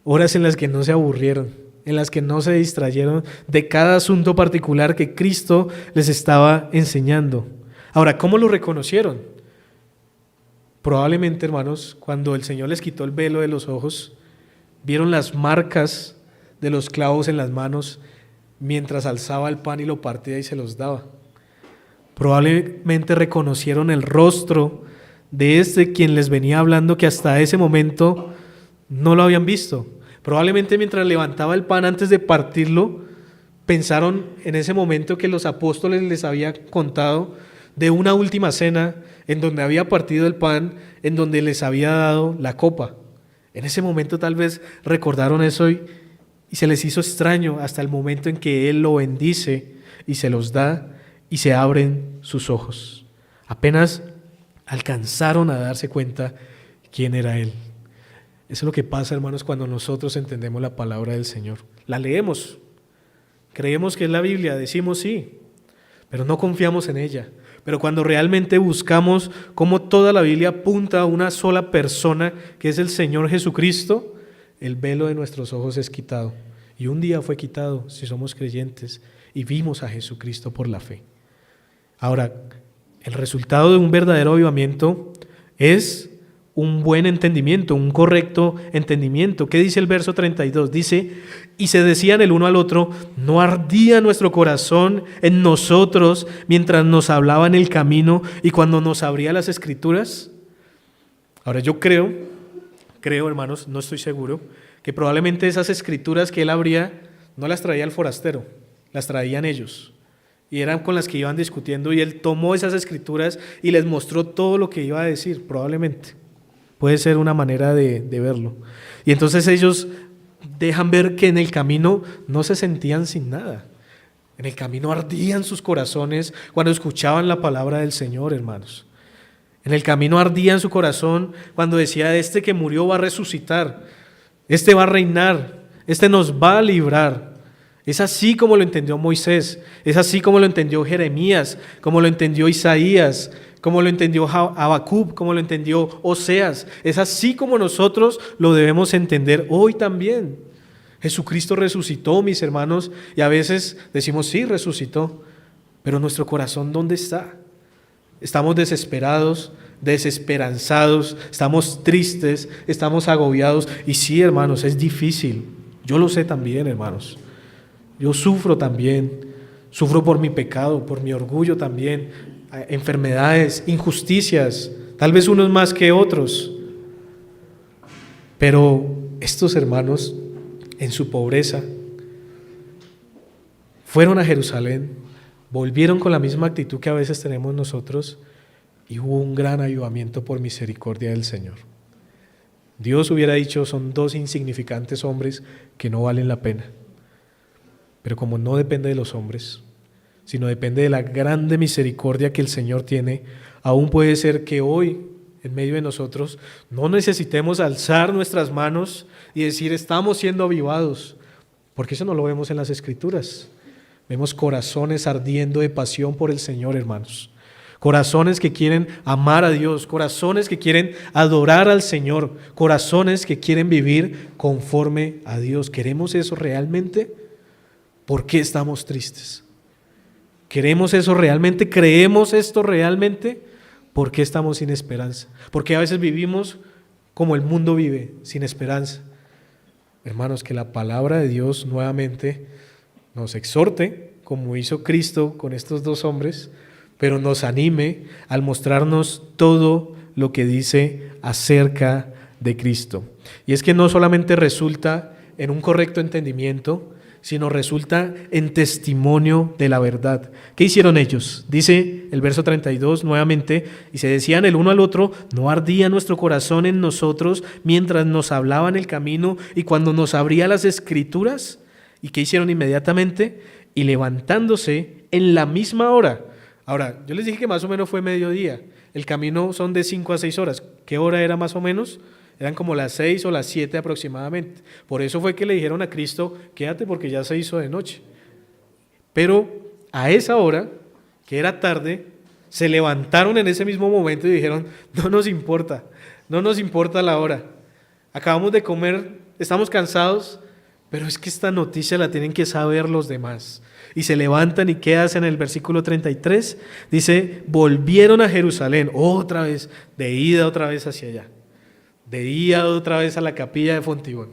horas en las que no se aburrieron, en las que no se distrayeron de cada asunto particular que Cristo les estaba enseñando. Ahora, ¿cómo lo reconocieron? Probablemente, hermanos, cuando el Señor les quitó el velo de los ojos, vieron las marcas de los clavos en las manos mientras alzaba el pan y lo partía y se los daba. Probablemente reconocieron el rostro de este quien les venía hablando que hasta ese momento no lo habían visto. Probablemente mientras levantaba el pan antes de partirlo, pensaron en ese momento que los apóstoles les habían contado de una última cena en donde había partido el pan, en donde les había dado la copa. En ese momento tal vez recordaron eso y se les hizo extraño hasta el momento en que Él lo bendice y se los da y se abren sus ojos. Apenas alcanzaron a darse cuenta quién era Él. Eso es lo que pasa, hermanos, cuando nosotros entendemos la palabra del Señor. La leemos, creemos que es la Biblia, decimos sí, pero no confiamos en ella. Pero cuando realmente buscamos cómo toda la Biblia apunta a una sola persona, que es el Señor Jesucristo, el velo de nuestros ojos es quitado. Y un día fue quitado si somos creyentes y vimos a Jesucristo por la fe. Ahora, el resultado de un verdadero avivamiento es un buen entendimiento, un correcto entendimiento. ¿Qué dice el verso 32? Dice, y se decían el uno al otro, ¿no ardía nuestro corazón en nosotros mientras nos hablaba en el camino y cuando nos abría las Escrituras? Ahora yo creo, hermanos, no estoy seguro, que probablemente esas Escrituras que él abría no las traía el forastero, las traían ellos. Y eran con las que iban discutiendo y él tomó esas Escrituras y les mostró todo lo que iba a decir, probablemente. Puede ser una manera de verlo. Y entonces ellos dejan ver que en el camino no se sentían sin nada. En el camino ardían sus corazones cuando escuchaban la palabra del Señor, hermanos. En el camino ardía en su corazón cuando decía, este que murió va a resucitar, este va a reinar, este nos va a librar. Es así como lo entendió Moisés, es así como lo entendió Jeremías, como lo entendió Isaías, como lo entendió Habacuc, como lo entendió Oseas. Es así como nosotros lo debemos entender hoy también. Jesucristo resucitó, mis hermanos, y a veces decimos, sí, resucitó, pero nuestro corazón, ¿dónde está? Estamos desesperados, desesperanzados, estamos tristes, estamos agobiados, y sí, hermanos, es difícil. Yo lo sé también, hermanos. Yo sufro también, sufro por mi pecado, por mi orgullo también, enfermedades, injusticias, tal vez unos más que otros. Pero estos hermanos, en su pobreza, fueron a Jerusalén, volvieron con la misma actitud que a veces tenemos nosotros y hubo un gran avivamiento por misericordia del Señor. Dios hubiera dicho, son dos insignificantes hombres que no valen la pena. Pero como no depende de los hombres, sino depende de la grande misericordia que el Señor tiene, aún puede ser que hoy, en medio de nosotros, no necesitemos alzar nuestras manos y decir, estamos siendo avivados, porque eso no lo vemos en las Escrituras. Vemos corazones ardiendo de pasión por el Señor, hermanos. Corazones que quieren amar a Dios, corazones que quieren adorar al Señor, corazones que quieren vivir conforme a Dios. ¿Queremos eso realmente? ¿Por qué estamos tristes? ¿Queremos eso realmente? ¿Creemos esto realmente? ¿Por qué estamos sin esperanza? Porque a veces vivimos como el mundo vive, sin esperanza. Hermanos, que la palabra de Dios nuevamente nos exhorte, como hizo Cristo con estos dos hombres, pero nos anime al mostrarnos todo lo que dice acerca de Cristo. Y es que no solamente resulta en un correcto entendimiento, sino resulta en testimonio de la verdad. ¿Qué hicieron ellos? Dice el verso 32 nuevamente, y se decían el uno al otro, ¿no ardía nuestro corazón en nosotros mientras nos hablaba en el camino y cuando nos abría las Escrituras? ¿Y qué hicieron inmediatamente? Y levantándose en la misma hora. Ahora, yo les dije que más o menos fue mediodía. El camino son de 5 a 6 horas. ¿Qué hora era más o menos? Eran como las 6 o las 7 aproximadamente. Por eso fue que le dijeron a Cristo, quédate porque ya se hizo de noche. Pero a esa hora, que era tarde, se levantaron en ese mismo momento y dijeron, no nos importa la hora. Acabamos de comer, estamos cansados, pero es que esta noticia la tienen que saber los demás. Y se levantan y ¿qué hacen en el versículo 33? Dice, volvieron a Jerusalén, otra vez, de ida otra vez hacia allá. De ida otra vez a la capilla de Fontibón,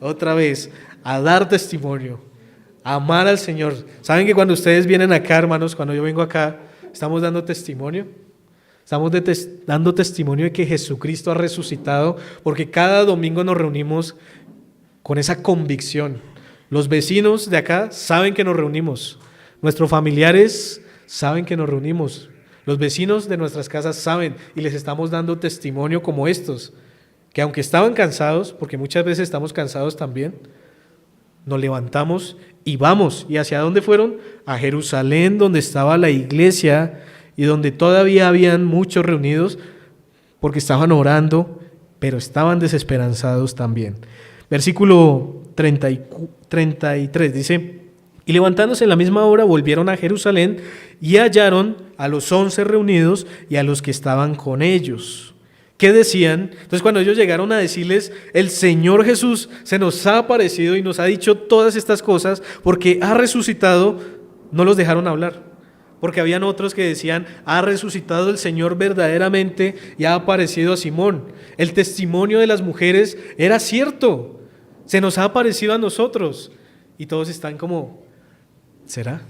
otra vez a dar testimonio, a amar al Señor. ¿Saben que cuando ustedes vienen acá, hermanos, cuando yo vengo acá, estamos dando testimonio? Estamos dando testimonio de que Jesucristo ha resucitado, porque cada domingo nos reunimos con esa convicción. Los vecinos de acá saben que nos reunimos, nuestros familiares saben que nos reunimos, los vecinos de nuestras casas saben y les estamos dando testimonio como estos, que aunque estaban cansados, porque muchas veces estamos cansados también, nos levantamos y vamos. ¿Y hacia dónde fueron? A Jerusalén, donde estaba la iglesia, y donde todavía habían muchos reunidos porque estaban orando, pero estaban desesperanzados también. Versículo 33 dice: y levantándose en la misma hora volvieron a Jerusalén y hallaron a los 11 reunidos y a los que estaban con ellos. ¿Qué decían? Entonces, cuando ellos llegaron a decirles: el Señor Jesús se nos ha aparecido y nos ha dicho todas estas cosas porque ha resucitado, no los dejaron hablar. Porque habían otros que decían: ha resucitado el Señor verdaderamente y ha aparecido a Simón. El testimonio de las mujeres era cierto, se nos ha aparecido a nosotros. Y todos están como: ¿será?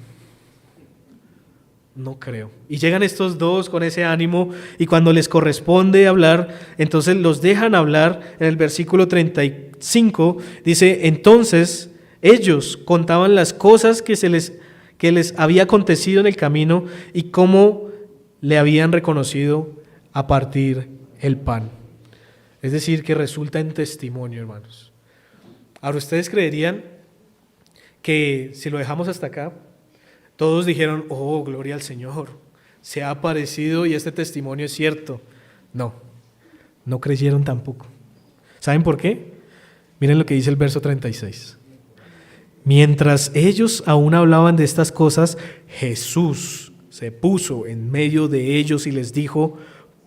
No creo. Y llegan estos dos con ese ánimo, y cuando les corresponde hablar, entonces los dejan hablar. En el versículo 35 dice: entonces ellos contaban las cosas que les había acontecido en el camino y cómo le habían reconocido a partir el pan. Es decir, que resulta en testimonio, hermanos. Ahora, ¿ustedes creerían que si lo dejamos hasta acá, todos dijeron: oh, gloria al Señor, se ha aparecido y este testimonio es cierto? No, no creyeron tampoco. ¿Saben por qué? Miren lo que dice el verso 36. Mientras ellos aún hablaban de estas cosas, Jesús se puso en medio de ellos y les dijo: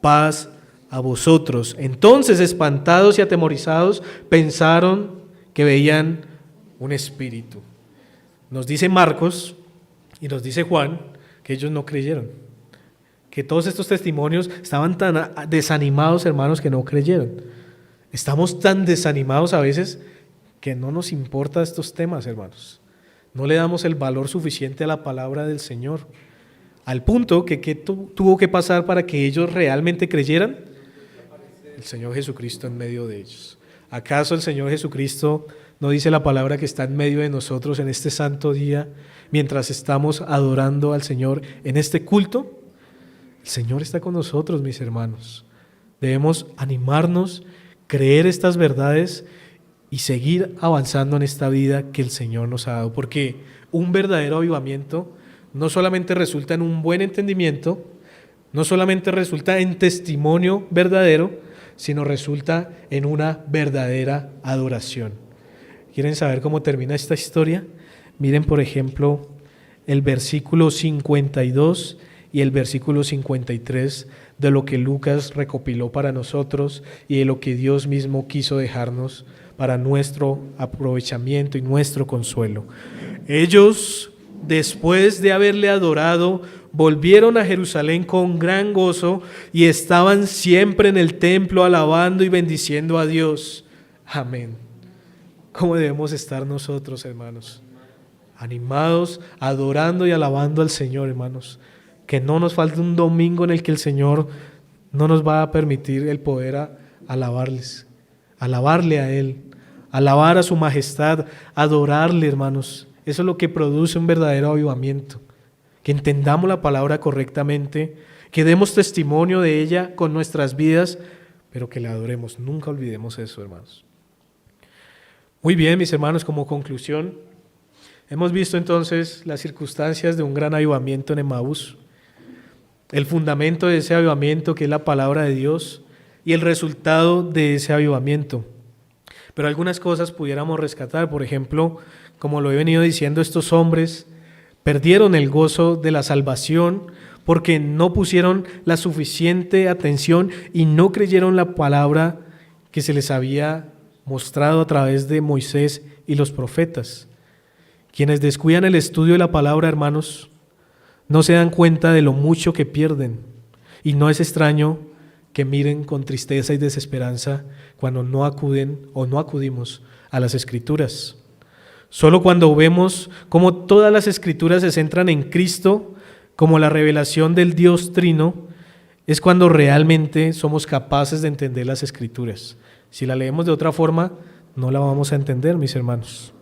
paz a vosotros. Entonces, espantados y atemorizados, pensaron que veían un espíritu. Nos dice Marcos y nos dice Juan que ellos no creyeron, que todos estos testimonios estaban tan desanimados, hermanos, que no creyeron. Estamos tan desanimados a veces que no nos importa estos temas, hermanos. No le damos el valor suficiente a la palabra del Señor, al punto que ¿qué tuvo que pasar para que ellos realmente creyeran? El Señor Jesucristo en medio de ellos. ¿Acaso el Señor Jesucristo no dice la palabra que está en medio de nosotros en este santo día, mientras estamos adorando al Señor en este culto? El Señor está con nosotros, mis hermanos. Debemos animarnos, creer estas verdades y seguir avanzando en esta vida que el Señor nos ha dado, porque un verdadero avivamiento no solamente resulta en un buen entendimiento, no solamente resulta en testimonio verdadero, sino resulta en una verdadera adoración. ¿Quieren saber cómo termina esta historia? Miren, por ejemplo, el versículo 52 y el versículo 53 de lo que Lucas recopiló para nosotros y de lo que Dios mismo quiso dejarnos para nuestro aprovechamiento y nuestro consuelo. Ellos, después de haberle adorado, volvieron a Jerusalén con gran gozo y estaban siempre en el templo alabando y bendiciendo a Dios. Amén. ¿Cómo debemos estar nosotros, hermanos? Animados, adorando y alabando al Señor, hermanos. Que no nos falte un domingo en el que el Señor no nos va a permitir el poder alabarle a Él, alabar a su majestad, adorarle, hermanos. Eso es lo que produce un verdadero avivamiento. Que entendamos la palabra correctamente, que demos testimonio de ella con nuestras vidas, pero que la adoremos. Nunca olvidemos eso, hermanos. Muy bien, mis hermanos, como conclusión, hemos visto entonces las circunstancias de un gran avivamiento en Emaús, el fundamento de ese avivamiento que es la palabra de Dios y el resultado de ese avivamiento. Pero algunas cosas pudiéramos rescatar. Por ejemplo, como lo he venido diciendo, estos hombres perdieron el gozo de la salvación porque no pusieron la suficiente atención y no creyeron la palabra que se les había mostrado a través de Moisés y los profetas. Quienes descuidan el estudio de la palabra, hermanos, no se dan cuenta de lo mucho que pierden, y no es extraño que miren con tristeza y desesperanza cuando no acuden o no acudimos a las Escrituras. Solo cuando vemos cómo todas las Escrituras se centran en Cristo como la revelación del Dios Trino, es cuando realmente somos capaces de entender las Escrituras. Si la leemos de otra forma, no la vamos a entender, mis hermanos.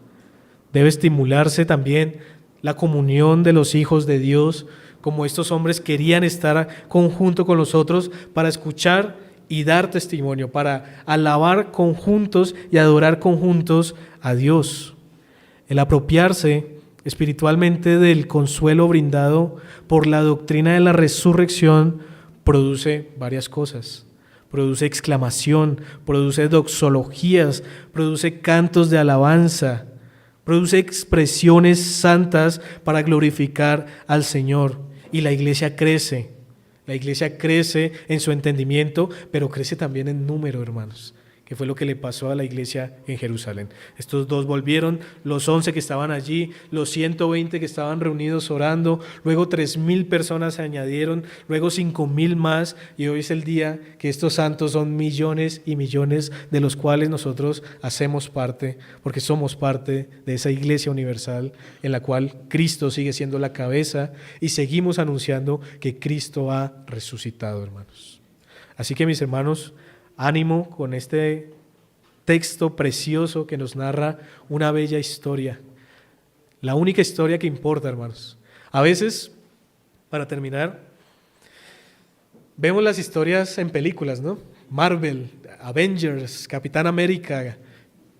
Debe estimularse también la comunión de los hijos de Dios, como estos hombres querían estar conjunto con los otros para escuchar y dar testimonio, para alabar conjuntos y adorar conjuntos a Dios. El apropiarse espiritualmente del consuelo brindado por la doctrina de la resurrección, produce varias cosas. Produce exclamación, produce doxologías, produce cantos de alabanza, produce expresiones santas para glorificar al Señor. Y la iglesia crece en su entendimiento, pero crece también en número, hermanos, que fue lo que le pasó a la iglesia en Jerusalén. Estos dos volvieron, los 11 que estaban allí, los 120 que estaban reunidos orando, luego 3,000 personas se añadieron, luego 5,000 más, y hoy es el día que estos santos son millones y millones, de los cuales nosotros hacemos parte, porque somos parte de esa iglesia universal en la cual Cristo sigue siendo la cabeza y seguimos anunciando que Cristo ha resucitado, hermanos. Así que, mis hermanos, ánimo con este texto precioso que nos narra una bella historia. La única historia que importa, hermanos. A veces, para terminar, vemos las historias en películas, ¿no? Marvel, Avengers, Capitán América,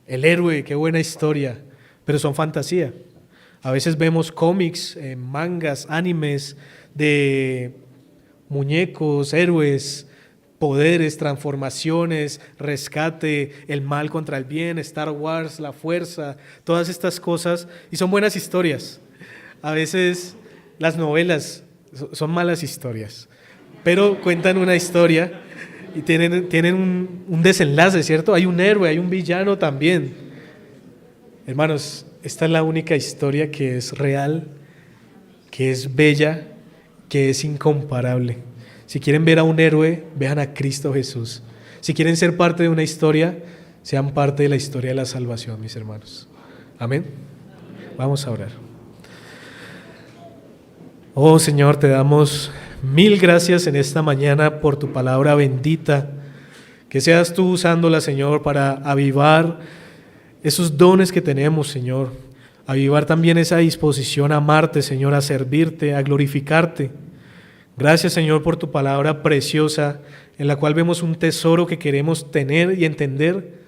el héroe, qué buena historia, pero son fantasía. A veces vemos cómics, mangas, animes de muñecos, héroes, poderes, transformaciones, rescate, el mal contra el bien, Star Wars, la fuerza, todas estas cosas, y son buenas historias. A veces las novelas son malas historias, pero cuentan una historia y tienen un desenlace, ¿cierto? Hay un héroe, hay un villano también. Hermanos, esta es la única historia que es real, que es bella, que es incomparable. Si quieren ver a un héroe, vean a Cristo Jesús. Si quieren ser parte de una historia, sean parte de la historia de la salvación, mis hermanos. Amén. Vamos a orar. Oh Señor, te damos mil gracias en esta mañana por tu palabra bendita. Que seas tú usándola, Señor, para avivar esos dones que tenemos, Señor. Avivar también esa disposición a amarte, Señor, a servirte, a glorificarte. Gracias, Señor, por tu palabra preciosa, en la cual vemos un tesoro que queremos tener y entender,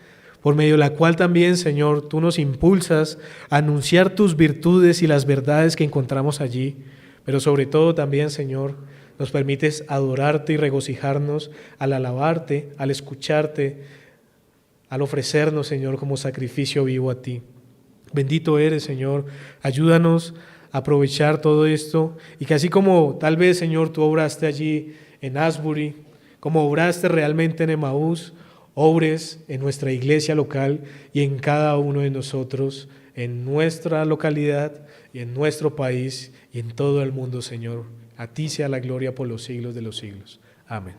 por medio de la cual también, Señor, tú nos impulsas a anunciar tus virtudes y las verdades que encontramos allí, pero sobre todo también, Señor, nos permites adorarte y regocijarnos al alabarte, al escucharte, al ofrecernos, Señor, como sacrificio vivo a ti. Bendito eres, Señor, ayúdanos aprovechar todo esto y que así como tal vez, Señor, tú obraste allí en Asbury, como obraste realmente en Emaús, obres en nuestra iglesia local y en cada uno de nosotros, en nuestra localidad y en nuestro país y en todo el mundo, Señor. A ti sea la gloria por los siglos de los siglos. Amén.